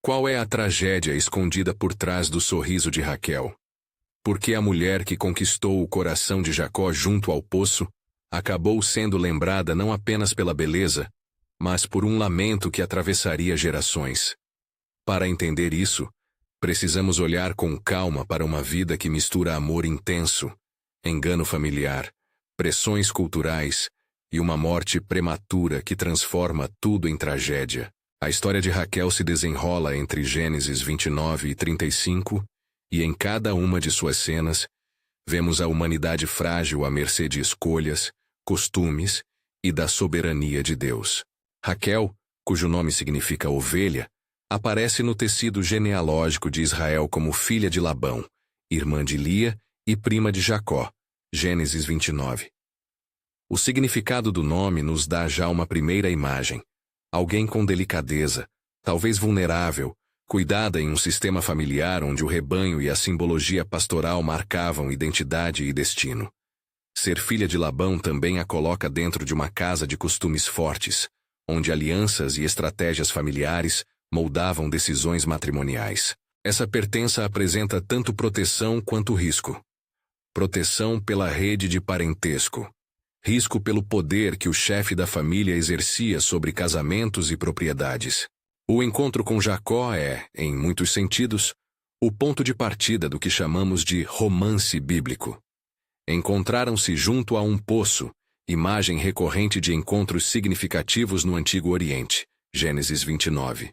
Qual é a tragédia escondida por trás do sorriso de Raquel? Por que a mulher que conquistou o coração de Jacó junto ao poço acabou sendo lembrada não apenas pela beleza, mas por um lamento que atravessaria gerações? Para entender isso, precisamos olhar com calma para uma vida que mistura amor intenso, engano familiar, pressões culturais e uma morte prematura que transforma tudo em tragédia. A história de Raquel se desenrola entre Gênesis 29 e 35, e em cada uma de suas cenas, vemos a humanidade frágil à mercê de escolhas, costumes e da soberania de Deus. Raquel, cujo nome significa ovelha, aparece no tecido genealógico de Israel como filha de Labão, irmã de Lia e prima de Jacó. Gênesis 29. O significado do nome nos dá já uma primeira imagem. Alguém com delicadeza, talvez vulnerável, cuidada em um sistema familiar onde o rebanho e a simbologia pastoral marcavam identidade e destino. Ser filha de Labão também a coloca dentro de uma casa de costumes fortes, onde alianças e estratégias familiares moldavam decisões matrimoniais. Essa pertença apresenta tanto proteção quanto risco. Proteção pela rede de parentesco. Risco pelo poder que o chefe da família exercia sobre casamentos e propriedades. O encontro com Jacó é, em muitos sentidos, o ponto de partida do que chamamos de romance bíblico. Encontraram-se junto a um poço, imagem recorrente de encontros significativos no Antigo Oriente. Gênesis 29.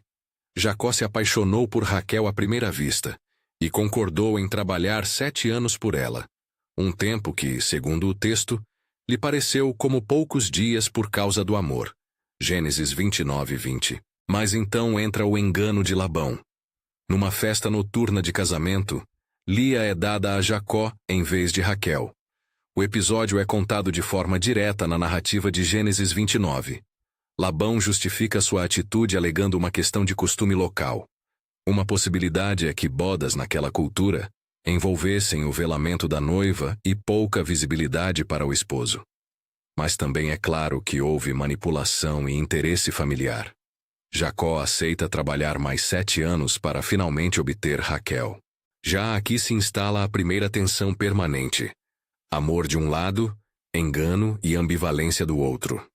Jacó se apaixonou por Raquel à primeira vista e concordou em trabalhar 7 anos por ela, um tempo que, segundo o texto, lhe pareceu como poucos dias por causa do amor. Gênesis 29, 20. Mas então entra o engano de Labão. Numa festa noturna de casamento, Lia é dada a Jacó em vez de Raquel. O episódio é contado de forma direta na narrativa de Gênesis 29. Labão justifica sua atitude alegando uma questão de costume local. Uma possibilidade é que bodas naquela cultura envolvessem o velamento da noiva e pouca visibilidade para o esposo. Mas também é claro que houve manipulação e interesse familiar. Jacó aceita trabalhar mais 7 anos para finalmente obter Raquel. Já aqui se instala a primeira tensão permanente. Amor de um lado, engano e ambivalência do outro.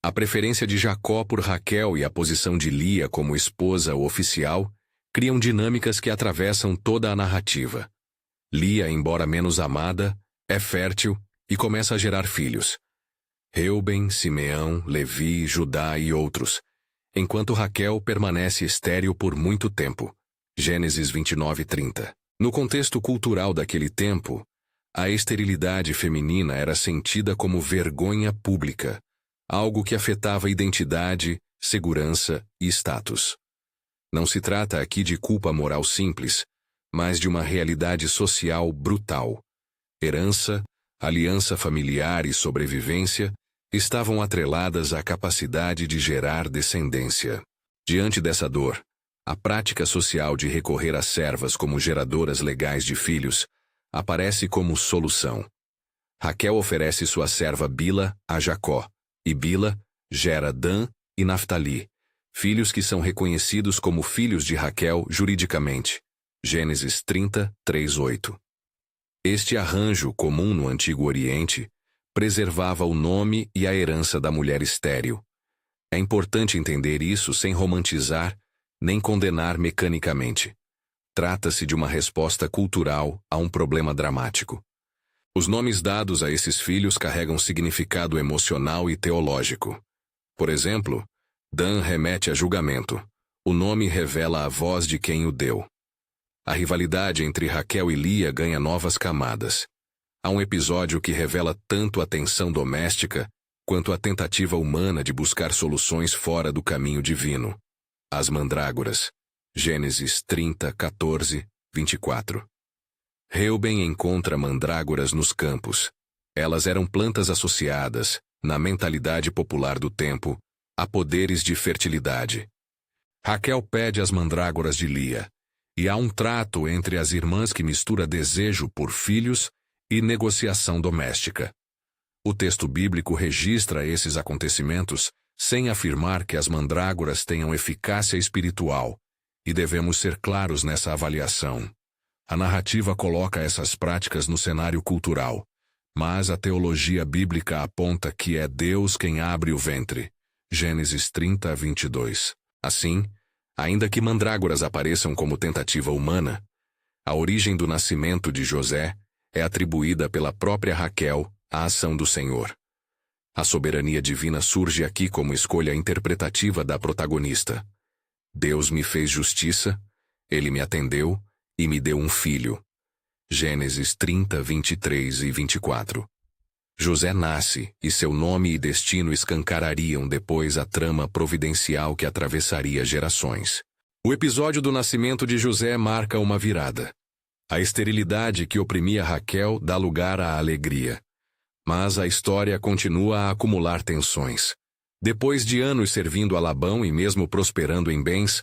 A preferência de Jacó por Raquel e a posição de Lia como esposa oficial criam dinâmicas que atravessam toda a narrativa. Lia, embora menos amada, é fértil e começa a gerar filhos. Reuben, Simeão, Levi, Judá e outros, enquanto Raquel permanece estéril por muito tempo. Gênesis 29, 30. No contexto cultural daquele tempo, a esterilidade feminina era sentida como vergonha pública, algo que afetava identidade, segurança e status. Não se trata aqui de culpa moral simples, mas de uma realidade social brutal. Herança, aliança familiar e sobrevivência estavam atreladas à capacidade de gerar descendência. Diante dessa dor, a prática social de recorrer a servas como geradoras legais de filhos aparece como solução. Raquel oferece sua serva Bila a Jacó, e Bila gera Dan e Naftali, filhos que são reconhecidos como filhos de Raquel juridicamente. Gênesis 30, 3, 8. Este arranjo, comum no Antigo Oriente, preservava o nome e a herança da mulher estéril. É importante entender isso sem romantizar nem condenar mecanicamente. Trata-se de uma resposta cultural a um problema dramático. Os nomes dados a esses filhos carregam significado emocional e teológico. Por exemplo, Dan remete a julgamento. O nome revela a voz de quem o deu. A rivalidade entre Raquel e Lia ganha novas camadas. Há um episódio que revela tanto a tensão doméstica quanto a tentativa humana de buscar soluções fora do caminho divino. As mandrágoras. Gênesis 30, 14, 24. Reuben encontra mandrágoras nos campos. Elas eram plantas associadas, na mentalidade popular do tempo, a poderes de fertilidade. Raquel pede as mandrágoras de Lia, e há um trato entre as irmãs que mistura desejo por filhos e negociação doméstica. O texto bíblico registra esses acontecimentos sem afirmar que as mandrágoras tenham eficácia espiritual, E devemos ser claros nessa avaliação. A narrativa coloca essas práticas no cenário cultural, mas a teologia bíblica aponta que é Deus quem abre o ventre. Gênesis 30, 22. Assim, ainda que mandrágoras apareçam como tentativa humana, a origem do nascimento de José é atribuída pela própria Raquel à ação do Senhor. A soberania divina surge aqui como escolha interpretativa da protagonista. Deus me fez justiça, Ele me atendeu e me deu um filho. Gênesis 30, 23 e 24. José nasce e seu nome e destino escancarariam depois a trama providencial que atravessaria gerações. O episódio do nascimento de José marca uma virada. A esterilidade que oprimia Raquel dá lugar à alegria. Mas a história continua a acumular tensões. Depois de anos servindo a Labão e mesmo prosperando em bens,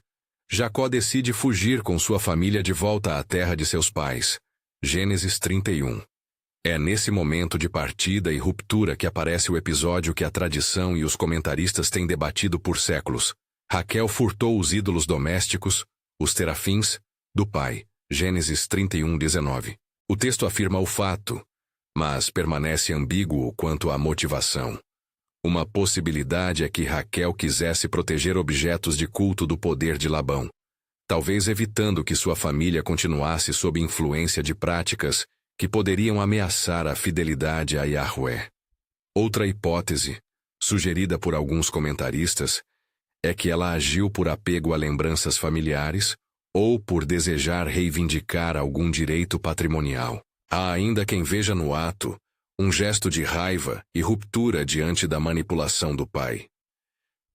Jacó decide fugir com sua família de volta à terra de seus pais. Gênesis 31. É nesse momento de partida e ruptura que aparece o episódio que a tradição e os comentaristas têm debatido por séculos. Raquel furtou os ídolos domésticos, os terafins, do pai. Gênesis 31, 19. O texto afirma o fato, mas permanece ambíguo quanto à motivação. Uma possibilidade é que Raquel quisesse proteger objetos de culto do poder de Labão, talvez evitando que sua família continuasse sob influência de práticas que poderiam ameaçar a fidelidade a Yahweh. Outra hipótese, sugerida por alguns comentaristas, é que ela agiu por apego a lembranças familiares ou por desejar reivindicar algum direito patrimonial. Há ainda quem veja no ato um gesto de raiva e ruptura diante da manipulação do pai.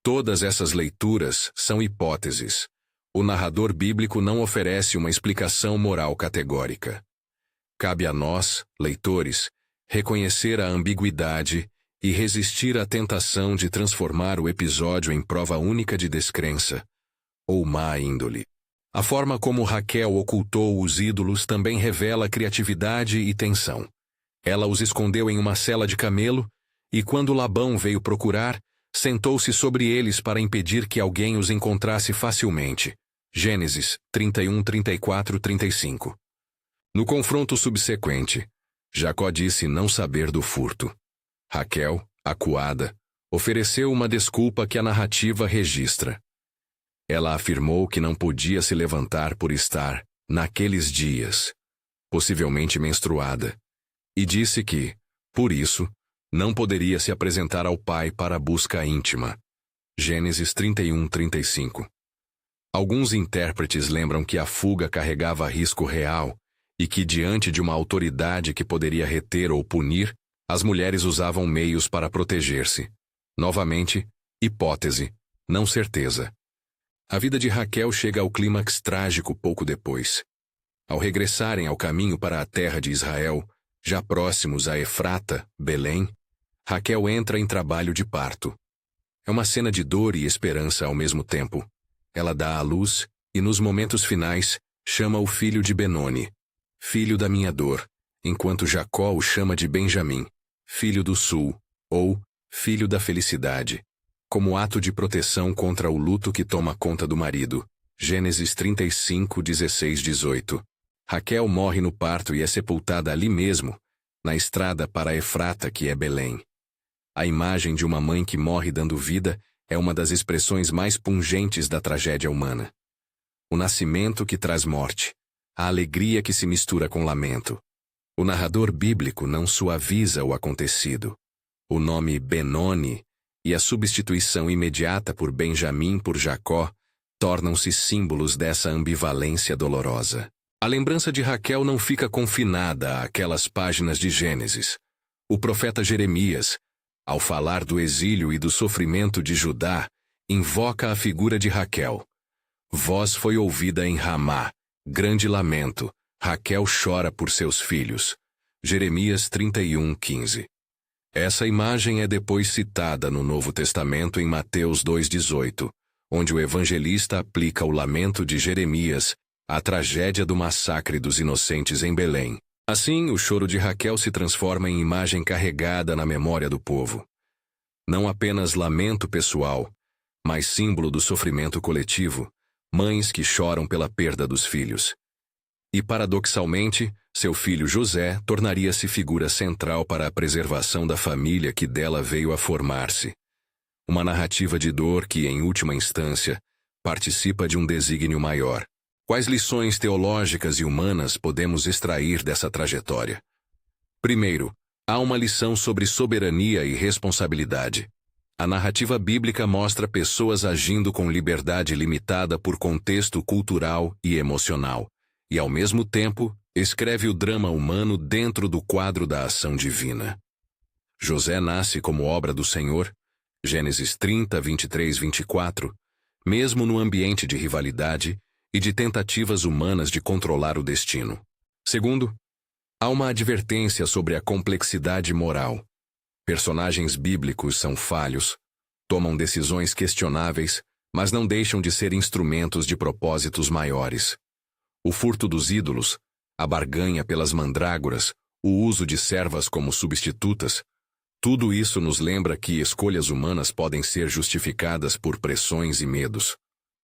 Todas essas leituras são hipóteses. O narrador bíblico não oferece uma explicação moral categórica. Cabe a nós, leitores, reconhecer a ambiguidade e resistir à tentação de transformar o episódio em prova única de descrença ou má índole. A forma como Raquel ocultou os ídolos também revela criatividade e tensão. Ela os escondeu em uma sela de camelo, e quando Labão veio procurar, sentou-se sobre eles para impedir que alguém os encontrasse facilmente. Gênesis 31, 34, 35. No confronto subsequente, Jacó disse não saber do furto. Raquel, acuada, ofereceu uma desculpa que a narrativa registra. Ela afirmou que não podia se levantar por estar, naqueles dias, possivelmente menstruada, e disse que, por isso, não poderia se apresentar ao pai para a busca íntima. Gênesis 31, 35. Alguns intérpretes lembram que a fuga carregava risco real e que, diante de uma autoridade que poderia reter ou punir, as mulheres usavam meios para proteger-se. Novamente, hipótese, não certeza. A vida de Raquel chega ao clímax trágico pouco depois. Ao regressarem ao caminho para a terra de Israel, já próximos a Efrata, Belém, Raquel entra em trabalho de parto. É uma cena de dor e esperança ao mesmo tempo. Ela dá à luz e, nos momentos finais, chama o filho de Benoni, filho da minha dor, enquanto Jacó o chama de Benjamim, filho do sul, ou filho da felicidade, como ato de proteção contra o luto que toma conta do marido. Gênesis 35, 16, 18. Raquel morre no parto e é sepultada ali mesmo, na estrada para Efrata, que é Belém. A imagem de uma mãe que morre dando vida é uma das expressões mais pungentes da tragédia humana. O nascimento que traz morte, a alegria que se mistura com lamento. O narrador bíblico não suaviza o acontecido. O nome Benoni e a substituição imediata por Benjamim por Jacó tornam-se símbolos dessa ambivalência dolorosa. A lembrança de Raquel não fica confinada àquelas páginas de Gênesis. O profeta Jeremias, ao falar do exílio e do sofrimento de Judá, invoca a figura de Raquel. Voz foi ouvida em Ramá, grande lamento, Raquel chora por seus filhos. Jeremias 31, 15. Essa imagem é depois citada no Novo Testamento em Mateus 2,18, onde o evangelista aplica o lamento de Jeremias à tragédia do massacre dos inocentes em Belém. Assim, o choro de Raquel se transforma em imagem carregada na memória do povo. Não apenas lamento pessoal, mas símbolo do sofrimento coletivo, mães que choram pela perda dos filhos. E, paradoxalmente, seu filho José tornaria-se figura central para a preservação da família que dela veio a formar-se. Uma narrativa de dor que, em última instância, participa de um desígnio maior. Quais lições teológicas e humanas podemos extrair dessa trajetória? Primeiro, há uma lição sobre soberania e responsabilidade. A narrativa bíblica mostra pessoas agindo com liberdade limitada por contexto cultural e emocional, e, ao mesmo tempo, escreve o drama humano dentro do quadro da ação divina. José nasce como obra do Senhor, Gênesis 30, 23, 24, mesmo no ambiente de rivalidade e de tentativas humanas de controlar o destino. Segundo, há uma advertência sobre a complexidade moral. Personagens bíblicos são falhos, tomam decisões questionáveis, mas não deixam de ser instrumentos de propósitos maiores. O furto dos ídolos, a barganha pelas mandrágoras, o uso de servas como substitutas, tudo isso nos lembra que escolhas humanas podem ser justificadas por pressões e medos.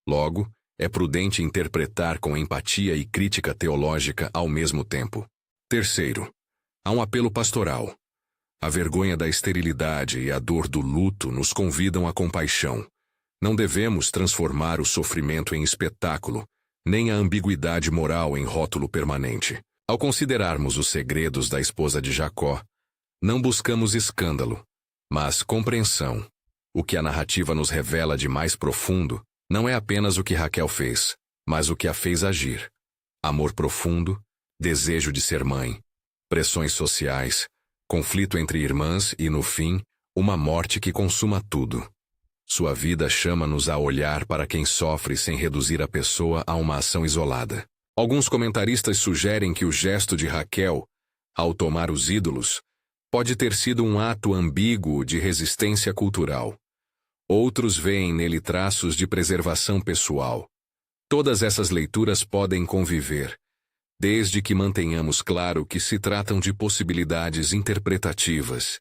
Logo, é prudente interpretar com empatia e crítica teológica ao mesmo tempo. Terceiro, há um apelo pastoral. A vergonha da esterilidade e a dor do luto nos convidam à compaixão. Não devemos transformar o sofrimento em espetáculo, nem a ambiguidade moral em rótulo permanente. Ao considerarmos os segredos da esposa de Jacó, não buscamos escândalo, mas compreensão. O que a narrativa nos revela de mais profundo não é apenas o que Raquel fez, mas o que a fez agir. Amor profundo, desejo de ser mãe, pressões sociais, conflito entre irmãs e, no fim, uma morte que consuma tudo. Sua vida chama-nos a olhar para quem sofre sem reduzir a pessoa a uma ação isolada. Alguns comentaristas sugerem que o gesto de Raquel, ao tomar os ídolos, pode ter sido um ato ambíguo de resistência cultural. Outros veem nele traços de preservação pessoal. Todas essas leituras podem conviver, desde que mantenhamos claro que se tratam de possibilidades interpretativas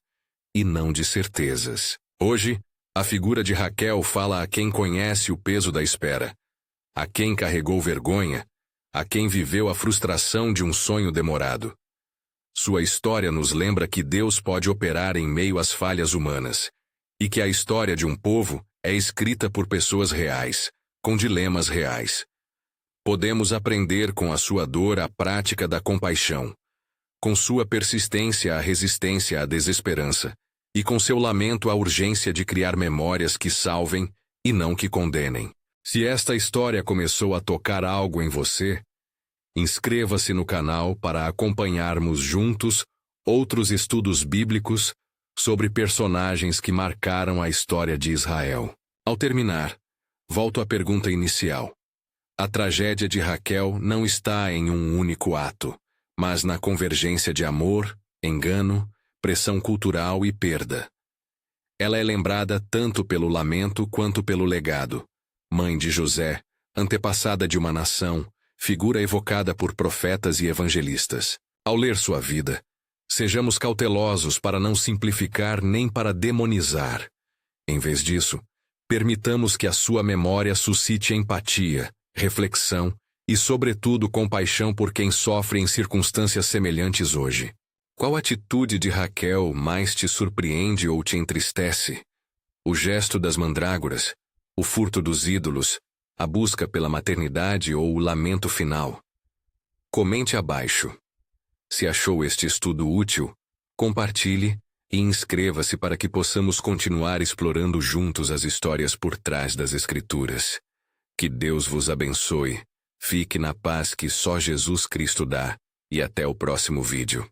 e não de certezas. Hoje, a figura de Raquel fala a quem conhece o peso da espera, a quem carregou vergonha, a quem viveu a frustração de um sonho demorado. Sua história nos lembra que Deus pode operar em meio às falhas humanas, e que a história de um povo é escrita por pessoas reais, com dilemas reais. Podemos aprender com a sua dor a prática da compaixão, com sua persistência a resistência à desesperança, e com seu lamento a urgência de criar memórias que salvem e não que condenem. Se esta história começou a tocar algo em você, inscreva-se no canal para acompanharmos juntos outros estudos bíblicos sobre personagens que marcaram a história de Israel. Ao terminar, volto à pergunta inicial. A tragédia de Raquel não está em um único ato, mas na convergência de amor, engano, pressão cultural e perda. Ela é lembrada tanto pelo lamento quanto pelo legado. Mãe de José, antepassada de uma nação, figura evocada por profetas e evangelistas. Ao ler sua vida, sejamos cautelosos para não simplificar nem para demonizar. Em vez disso, permitamos que a sua memória suscite empatia, reflexão e, sobretudo, compaixão por quem sofre em circunstâncias semelhantes hoje. Qual atitude de Raquel mais te surpreende ou te entristece? O gesto das mandrágoras, o furto dos ídolos, a busca pela maternidade ou o lamento final? Comente abaixo. Se achou este estudo útil, compartilhe e inscreva-se para que possamos continuar explorando juntos as histórias por trás das Escrituras. Que Deus vos abençoe, fique na paz que só Jesus Cristo dá, e até o próximo vídeo.